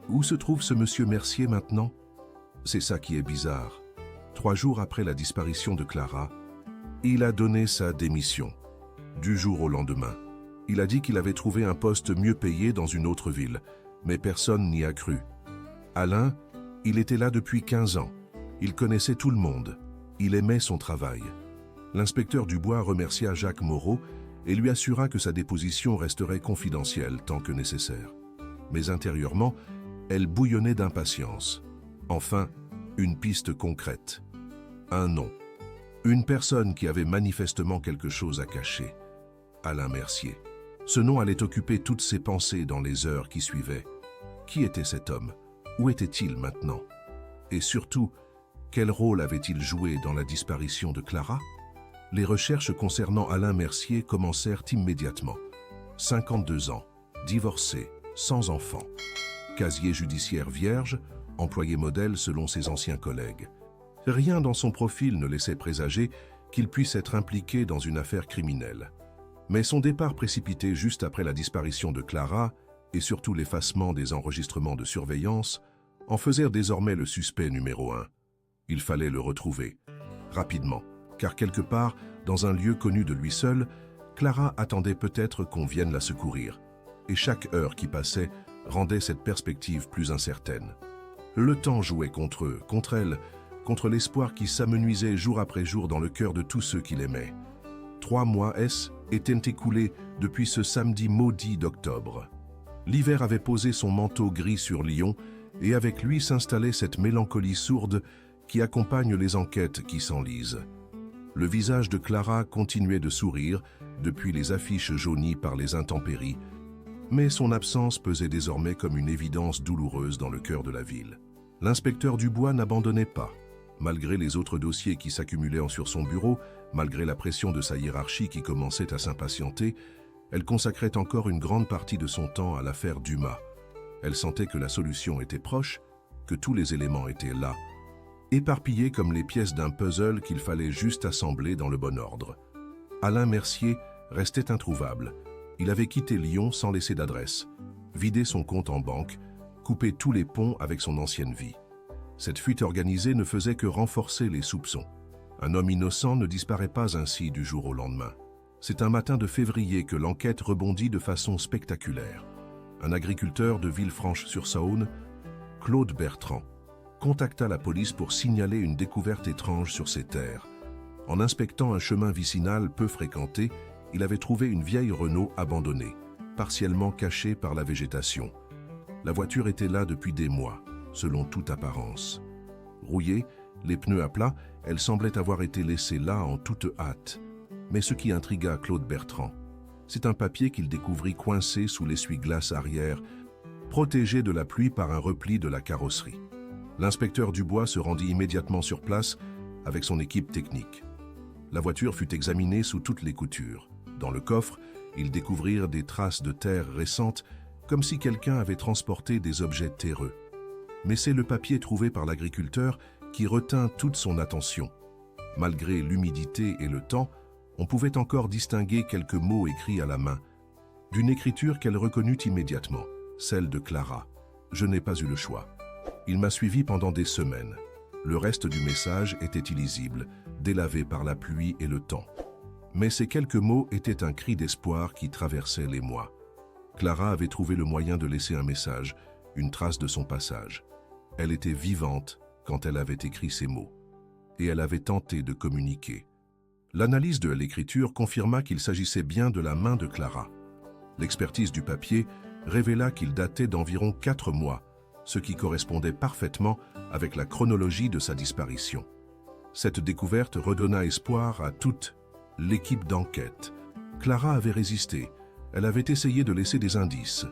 Où se trouve ce monsieur Mercier maintenant? C'est ça qui est bizarre. 3 jours après la disparition de Clara, il a donné sa démission. Du jour au lendemain. Il a dit qu'il avait trouvé un poste mieux payé dans une autre ville, mais personne n'y a cru. Alain, il était là depuis 15 ans. Il connaissait tout le monde. Il aimait son travail. L'inspecteur Dubois remercia Jacques Moreau et lui assura que sa déposition resterait confidentielle tant que nécessaire. Mais intérieurement, elle bouillonnait d'impatience. Enfin, une piste concrète. Un nom. Une personne qui avait manifestement quelque chose à cacher. Alain Mercier. Ce nom allait occuper toutes ses pensées dans les heures qui suivaient. Qui était cet homme? Où était-il maintenant? Et surtout, quel rôle avait-il joué dans la disparition de Clara? Les recherches concernant Alain Mercier commencèrent immédiatement. 52 ans, divorcé, sans enfant. Casier judiciaire vierge, employé modèle selon ses anciens collègues. Rien dans son profil ne laissait présager qu'il puisse être impliqué dans une affaire criminelle. Mais son départ précipité juste après la disparition de Clara, et surtout l'effacement des enregistrements de surveillance, en faisait désormais le suspect numéro 1. Il fallait le retrouver, rapidement, car quelque part, dans un lieu connu de lui seul, Clara attendait peut-être qu'on vienne la secourir, et chaque heure qui passait rendait cette perspective plus incertaine. Le temps jouait contre eux, contre elle, contre l'espoir qui s'amenuisait jour après jour dans le cœur de tous ceux qui l'aimaient. 3 mois étaient écoulés depuis ce samedi maudit d'octobre. L'hiver avait posé son manteau gris sur Lyon, et avec lui s'installait cette mélancolie sourde qui accompagne les enquêtes qui s'enlisent. Le visage de Clara continuait de sourire depuis les affiches jaunies par les intempéries, mais son absence pesait désormais comme une évidence douloureuse dans le cœur de la ville. L'inspecteur Dubois n'abandonnait pas. Malgré les autres dossiers qui s'accumulaient sur son bureau, malgré la pression de sa hiérarchie qui commençait à s'impatienter, elle consacrait encore une grande partie de son temps à l'affaire Dumas. Elle sentait que la solution était proche, que tous les éléments étaient là, éparpillés comme les pièces d'un puzzle qu'il fallait juste assembler dans le bon ordre. Alain Mercier restait introuvable. Il avait quitté Lyon sans laisser d'adresse, vidé son compte en banque, coupé tous les ponts avec son ancienne vie. Cette fuite organisée ne faisait que renforcer les soupçons. Un homme innocent ne disparaît pas ainsi du jour au lendemain. C'est un matin de février que l'enquête rebondit de façon spectaculaire. Un agriculteur de Villefranche-sur-Saône, Claude Bertrand, contacta la police pour signaler une découverte étrange sur ses terres. En inspectant un chemin vicinal peu fréquenté, il avait trouvé une vieille Renault abandonnée, partiellement cachée par la végétation. La voiture était là depuis des mois, selon toute apparence. Rouillée, les pneus à plat, elle semblait avoir été laissée là en toute hâte. Mais ce qui intrigua Claude Bertrand, c'est un papier qu'il découvrit coincé sous l'essuie-glace arrière, protégé de la pluie par un repli de la carrosserie. L'inspecteur Dubois se rendit immédiatement sur place avec son équipe technique. La voiture fut examinée sous toutes les coutures. Dans le coffre, ils découvrirent des traces de terre récentes, comme si quelqu'un avait transporté des objets terreux. Mais c'est le papier trouvé par l'agriculteur qui retint toute son attention. Malgré l'humidité et le temps, on pouvait encore distinguer quelques mots écrits à la main, d'une écriture qu'elle reconnut immédiatement, celle de Clara. « Je n'ai pas eu le choix. Il m'a suivi pendant des semaines. Le reste du message était illisible, délavé par la pluie et le temps. Mais ces quelques mots étaient un cri d'espoir qui traversait les mois. Clara avait trouvé le moyen de laisser un message, une trace de son passage. Elle était vivante quand elle avait écrit ces mots. Et elle avait tenté de communiquer. L'analyse de l'écriture confirma qu'il s'agissait bien de la main de Clara. L'expertise du papier révéla qu'il datait d'environ 4 mois, ce qui correspondait parfaitement avec la chronologie de sa disparition. Cette découverte redonna espoir à toute l'équipe d'enquête. Clara avait résisté, elle avait essayé de laisser des indices.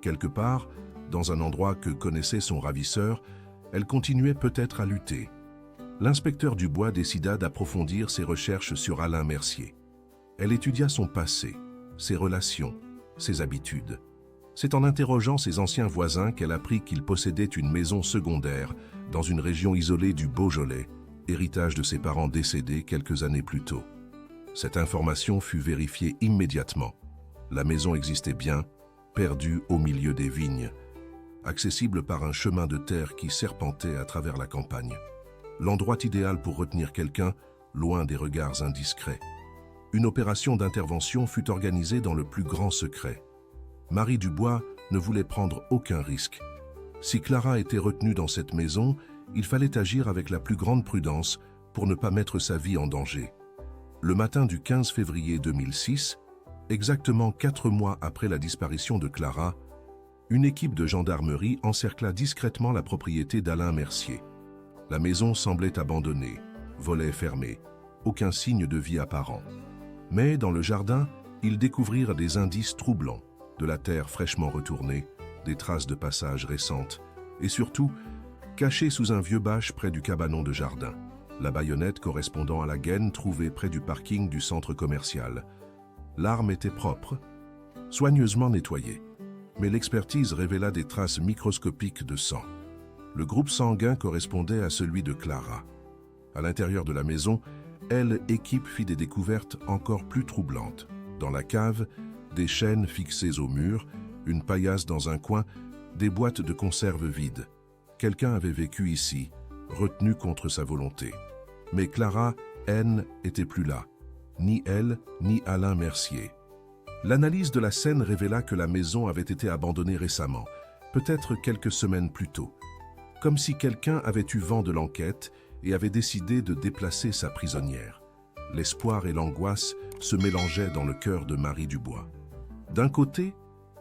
Quelque part, dans un endroit que connaissait son ravisseur, elle continuait peut-être à lutter. L'inspecteur Dubois décida d'approfondir ses recherches sur Alain Mercier. Elle étudia son passé, ses relations, ses habitudes. C'est en interrogeant ses anciens voisins qu'elle apprit qu'il possédait une maison secondaire dans une région isolée du Beaujolais, héritage de ses parents décédés quelques années plus tôt. Cette information fut vérifiée immédiatement. La maison existait bien, perdue au milieu des vignes, accessible par un chemin de terre qui serpentait à travers la campagne. L'endroit idéal pour retenir quelqu'un, loin des regards indiscrets. Une opération d'intervention fut organisée dans le plus grand secret. Marie Dubois ne voulait prendre aucun risque. Si Clara était retenue dans cette maison, il fallait agir avec la plus grande prudence pour ne pas mettre sa vie en danger. Le matin du 15 février 2006, exactement 4 mois après la disparition de Clara, une équipe de gendarmerie encercla discrètement la propriété d'Alain Mercier. La maison semblait abandonnée, volets fermés, aucun signe de vie apparent. Mais dans le jardin, ils découvrirent des indices troublants, de la terre fraîchement retournée, des traces de passage récentes, et surtout, cachée sous un vieux bâche près du cabanon de jardin, la baïonnette correspondant à la gaine trouvée près du parking du centre commercial. L'arme était propre, soigneusement nettoyée, mais l'expertise révéla des traces microscopiques de sang. Le groupe sanguin correspondait à celui de Clara. À l'intérieur de la maison, l'équipe fit des découvertes encore plus troublantes. Dans la cave, des chaînes fixées au mur, une paillasse dans un coin, des boîtes de conserve vides. Quelqu'un avait vécu ici, retenu contre sa volonté. Mais Clara, était plus là. Ni elle, ni Alain Mercier. L'analyse de la scène révéla que la maison avait été abandonnée récemment, peut-être quelques semaines plus tôt. Comme si quelqu'un avait eu vent de l'enquête et avait décidé de déplacer sa prisonnière. L'espoir et l'angoisse se mélangeaient dans le cœur de Marie Dubois. D'un côté,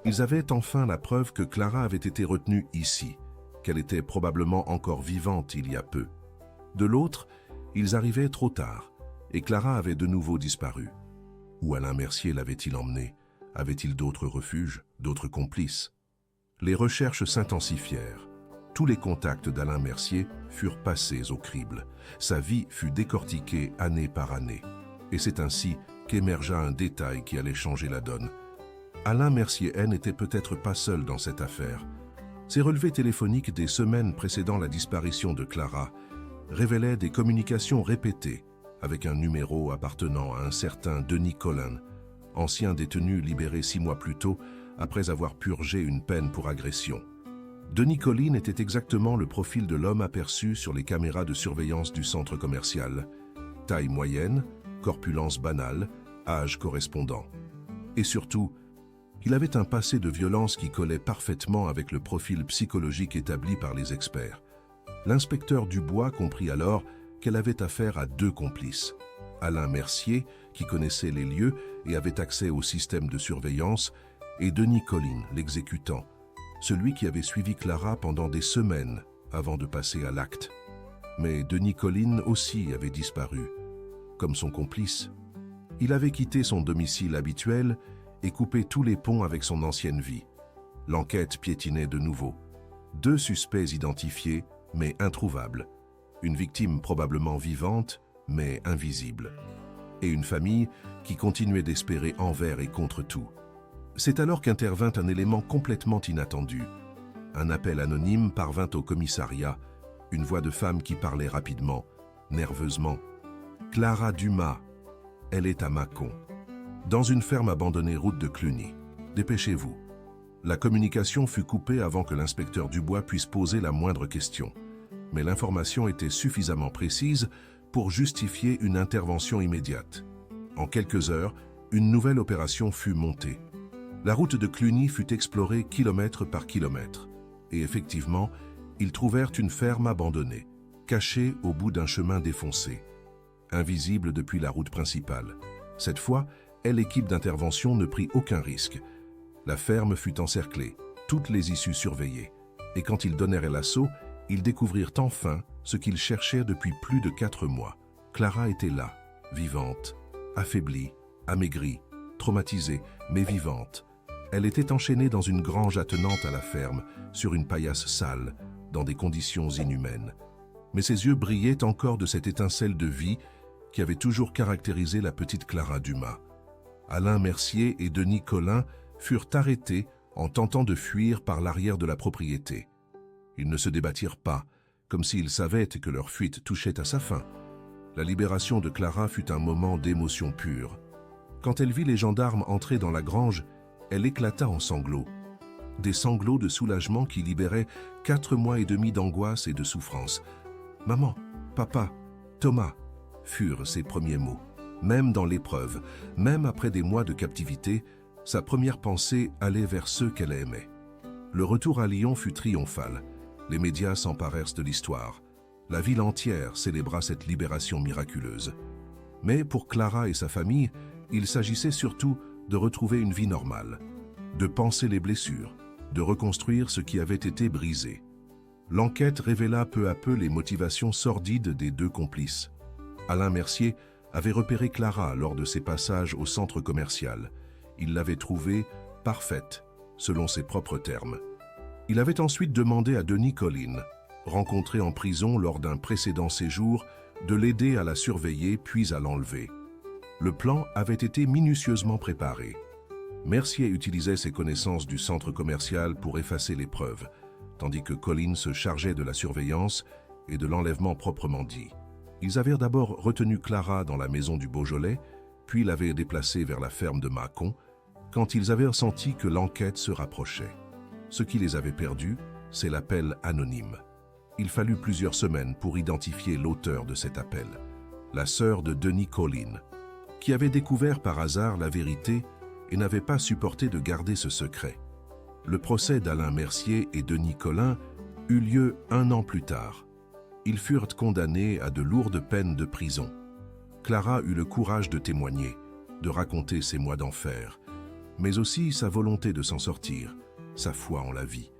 ils avaient enfin la preuve que Clara avait été retenue ici, qu'elle était probablement encore vivante il y a peu. De l'autre, ils arrivaient trop tard, et Clara avait de nouveau disparu. Où Alain Mercier l'avait-il emmenée? Avait-il d'autres refuges, d'autres complices? Les recherches s'intensifièrent. Tous les contacts d'Alain Mercier furent passés au crible. Sa vie fut décortiquée année par année. Et c'est ainsi qu'émergea un détail qui allait changer la donne. Alain Mercier n'était peut-être pas seul dans cette affaire. Ses relevés téléphoniques des semaines précédant la disparition de Clara révélaient des communications répétées avec un numéro appartenant à un certain Denis Collin, ancien détenu libéré 6 mois plus tôt après avoir purgé une peine pour agression. Denis Collin était exactement le profil de l'homme aperçu sur les caméras de surveillance du centre commercial. Taille moyenne, corpulence banale, âge correspondant. Et surtout, il avait un passé de violence qui collait parfaitement avec le profil psychologique établi par les experts. L'inspecteur Dubois comprit alors qu'elle avait affaire à 2 complices. Alain Mercier, qui connaissait les lieux et avait accès au système de surveillance, et Denis Collin, l'exécutant, celui qui avait suivi Clara pendant des semaines avant de passer à l'acte. Mais Denis Collin aussi avait disparu, comme son complice. Il avait quitté son domicile habituel et coupé tous les ponts avec son ancienne vie. L'enquête piétinait de nouveau. 2 suspects identifiés, mais introuvables. Une victime probablement vivante, mais invisible. Et une famille qui continuait d'espérer envers et contre tout. C'est alors qu'intervint un élément complètement inattendu. Un appel anonyme parvint au commissariat, une voix de femme qui parlait rapidement, nerveusement. « Clara Dumas, elle est à Mâcon, dans une ferme abandonnée route de Cluny. Dépêchez-vous. » La communication fut coupée avant que l'inspecteur Dubois puisse poser la moindre question. Mais l'information était suffisamment précise pour justifier une intervention immédiate. En quelques heures, une nouvelle opération fut montée. La route de Cluny fut explorée kilomètre par kilomètre. Et effectivement, ils trouvèrent une ferme abandonnée, cachée au bout d'un chemin défoncé, invisible depuis la route principale. Cette fois, l'équipe d'intervention ne prit aucun risque. La ferme fut encerclée, toutes les issues surveillées. Et quand ils donnèrent l'assaut, ils découvrirent enfin ce qu'ils cherchaient depuis plus de 4 mois. Clara était là, vivante, affaiblie, amaigrie, traumatisée, mais vivante. Elle était enchaînée dans une grange attenante à la ferme, sur une paillasse sale, dans des conditions inhumaines. Mais ses yeux brillaient encore de cette étincelle de vie qui avait toujours caractérisé la petite Clara Dumas. Alain Mercier et Denis Colin furent arrêtés en tentant de fuir par l'arrière de la propriété. Ils ne se débattirent pas, comme s'ils savaient que leur fuite touchait à sa fin. La libération de Clara fut un moment d'émotion pure. Quand elle vit les gendarmes entrer dans la grange, elle éclata en sanglots. Des sanglots de soulagement qui libéraient 4 mois et demi d'angoisse et de souffrance. « Maman, papa, Thomas » furent ses premiers mots. Même dans l'épreuve, même après des mois de captivité, sa première pensée allait vers ceux qu'elle aimait. Le retour à Lyon fut triomphal. Les médias s'emparèrent de l'histoire. La ville entière célébra cette libération miraculeuse. Mais pour Clara et sa famille, il s'agissait surtout de retrouver une vie normale, de panser les blessures, de reconstruire ce qui avait été brisé. L'enquête révéla peu à peu les motivations sordides des 2 complices. Alain Mercier avait repéré Clara lors de ses passages au centre commercial. Il l'avait trouvée parfaite, selon ses propres termes. Il avait ensuite demandé à Denis Colin, rencontré en prison lors d'un précédent séjour, de l'aider à la surveiller puis à l'enlever. Le plan avait été minutieusement préparé. Mercier utilisait ses connaissances du centre commercial pour effacer les preuves, tandis que Colin se chargeait de la surveillance et de l'enlèvement proprement dit. Ils avaient d'abord retenu Clara dans la maison du Beaujolais, puis l'avaient déplacée vers la ferme de Mâcon, quand ils avaient senti que l'enquête se rapprochait. Ce qui les avait perdus, c'est l'appel anonyme. Il fallut plusieurs semaines pour identifier l'auteur de cet appel, la sœur de Denis Colin, qui avait découvert par hasard la vérité et n'avait pas supporté de garder ce secret. Le procès d'Alain Mercier et Denis Colin eut lieu 1 an plus tard. Ils furent condamnés à de lourdes peines de prison. Clara eut le courage de témoigner, de raconter ses mois d'enfer, mais aussi sa volonté de s'en sortir, sa foi en la vie.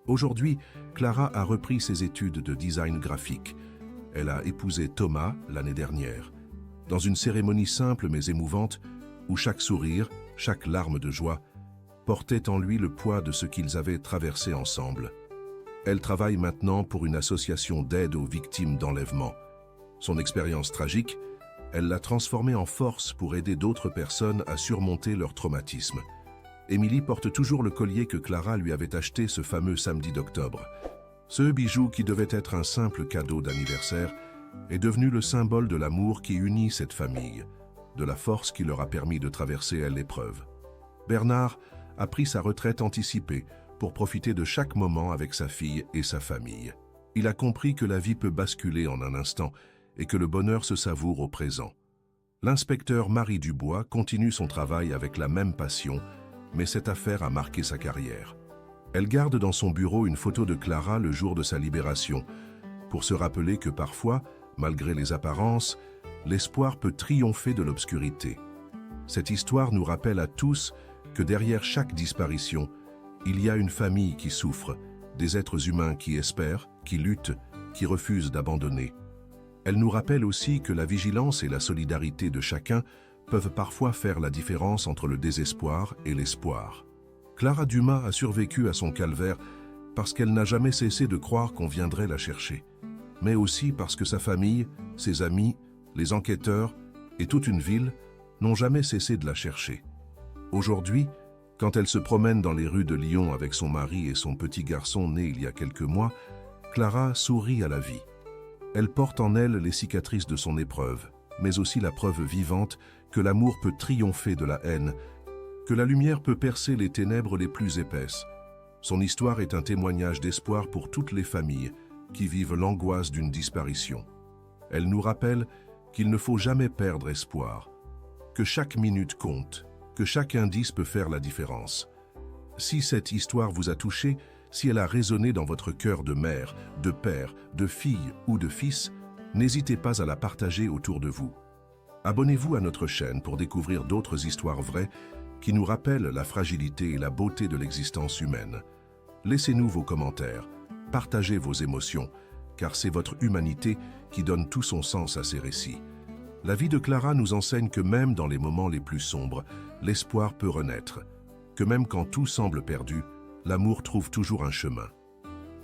Aujourd'hui, Clara a repris ses études de design graphique. Elle a épousé Thomas l'année dernière, dans une cérémonie simple mais émouvante, où chaque sourire, chaque larme de joie, portait en lui le poids de ce qu'ils avaient traversé ensemble. Elle travaille maintenant pour une association d'aide aux victimes d'enlèvement. Son expérience tragique, elle l'a transformée en force pour aider d'autres personnes à surmonter leur traumatisme. Émilie porte toujours le collier que Clara lui avait acheté ce fameux samedi d'octobre. Ce bijou qui devait être un simple cadeau d'anniversaire est devenu le symbole de l'amour qui unit cette famille, de la force qui leur a permis de traverser l'épreuve. Bernard a pris sa retraite anticipée pour profiter de chaque moment avec sa fille et sa famille. Il a compris que la vie peut basculer en un instant et que le bonheur se savoure au présent. L'inspecteur Marie Dubois continue son travail avec la même passion, mais cette affaire a marqué sa carrière. Elle garde dans son bureau une photo de Clara le jour de sa libération, pour se rappeler que parfois, malgré les apparences, l'espoir peut triompher de l'obscurité. Cette histoire nous rappelle à tous que derrière chaque disparition, il y a une famille qui souffre, des êtres humains qui espèrent, qui luttent, qui refusent d'abandonner. Elle nous rappelle aussi que la vigilance et la solidarité de chacun peuvent parfois faire la différence entre le désespoir et l'espoir. Clara Dumas a survécu à son calvaire parce qu'elle n'a jamais cessé de croire qu'on viendrait la chercher, mais aussi parce que sa famille, ses amis, les enquêteurs et toute une ville n'ont jamais cessé de la chercher. Aujourd'hui, quand elle se promène dans les rues de Lyon avec son mari et son petit garçon né il y a quelques mois, Clara sourit à la vie. Elle porte en elle les cicatrices de son épreuve, mais aussi la preuve vivante que l'amour peut triompher de la haine, que la lumière peut percer les ténèbres les plus épaisses. Son histoire est un témoignage d'espoir pour toutes les familles qui vivent l'angoisse d'une disparition. Elle nous rappelle qu'il ne faut jamais perdre espoir, que chaque minute compte, que chaque indice peut faire la différence. Si cette histoire vous a touché, si elle a résonné dans votre cœur de mère, de père, de fille ou de fils, n'hésitez pas à la partager autour de vous. Abonnez-vous à notre chaîne pour découvrir d'autres histoires vraies qui nous rappellent la fragilité et la beauté de l'existence humaine. Laissez-nous vos commentaires, partagez vos émotions, car c'est votre humanité qui donne tout son sens à ces récits. La vie de Clara nous enseigne que même dans les moments les plus sombres, l'espoir peut renaître. que même quand tout semble perdu, l'amour trouve toujours un chemin.